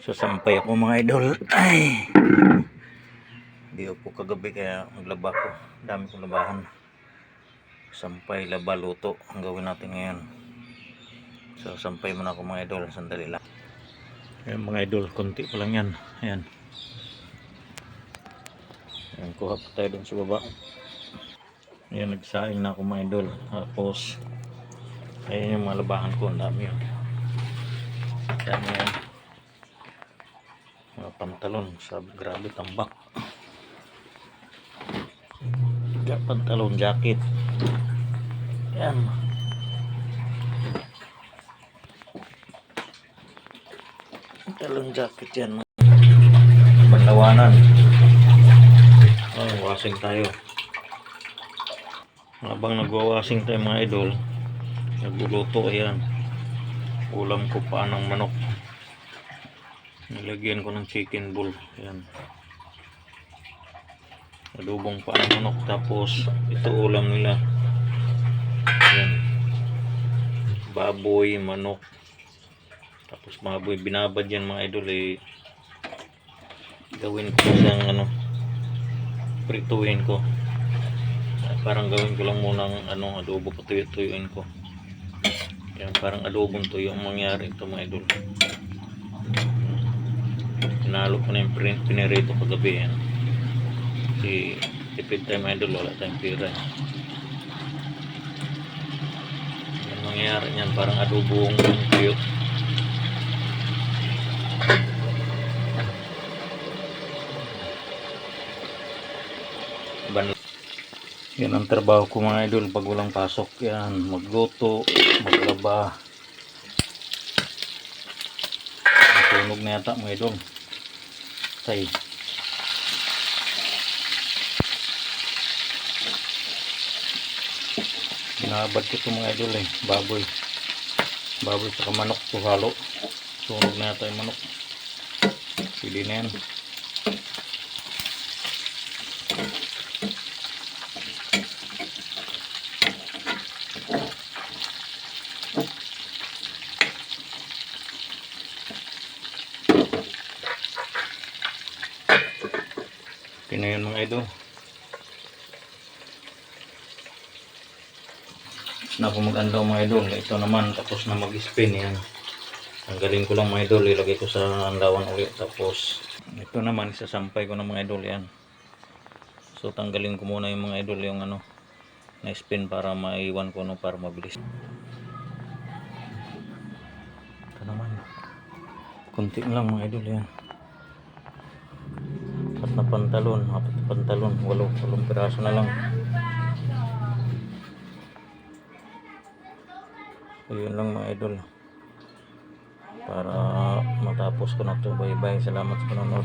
Sasampay ako mga idol. Ay, di ako kagabi kaya maglaba ko. Dami kong labahan. Sampay, laba, luto ang gawin natin ngayon. So sampay muna ako mga idol. Sandali lang. Ayan mga idol, konti pa lang yan. Ayan. Ayan, kuha pa tayo dun sa baba. Ayan, nagsaing na ako mga idol. Tapos ayan yung mga labahan ko. Ang dami yun. Dami yan. Mga pantalon. Grabe tambak. Pantalon, jacket. Ayan. Pantalon, jacket yan. Banlawanan. Oh, washing tayo. Habang nagwa-washing tayo mga idol, nagluluto. Ayan. Ulam ko pa ng manok. Nilagyan ko ng chicken ball. Ayan. Adobong pa ng manok. Tapos ito ulam nila. Ayan. Baboy, manok. Tapos baboy, binabad yan mga idol eh. Gawin ko siyang prituhin ko. Parang gawin ko lang munang adobo, patuyuin ko. Yan, parang adobong tuyo ang mangyari ito mga idol. Pinalo ko na yung pinirito kagabi yan. Kasi tipid tayo mga idol, wala tayong pira. Yan mangyari yan, parang adobong tuyo. Yan ang trabaho ko mga idol pag walang pasok. Yan, magluto, maglaba. Tunog na yata mga idol. Tay. Binabad ko ito mga idol eh. Baboy. Baboy saka manok to halo. Tunog na yata yung manok. Pili na yan. Okay na yun mga idol. Tapos na ako mag-andaw mga idol. Ito naman tapos na mag-spin yan. Tanggalin ko lang mga idol. Ilagay ko sa andawan ulit. Tapos ito naman isasampay ko ng mga idol yan. So tanggalin ko muna yung mga idol yung na-spin para maiwan ko para mabilis. Ito naman. Kunti lang mga idol yan. Apat na pantalon, walong piraso na lang. Ayun lang mga idol. Para matapos ko na ito. Bye bye. Salamat sa panonood.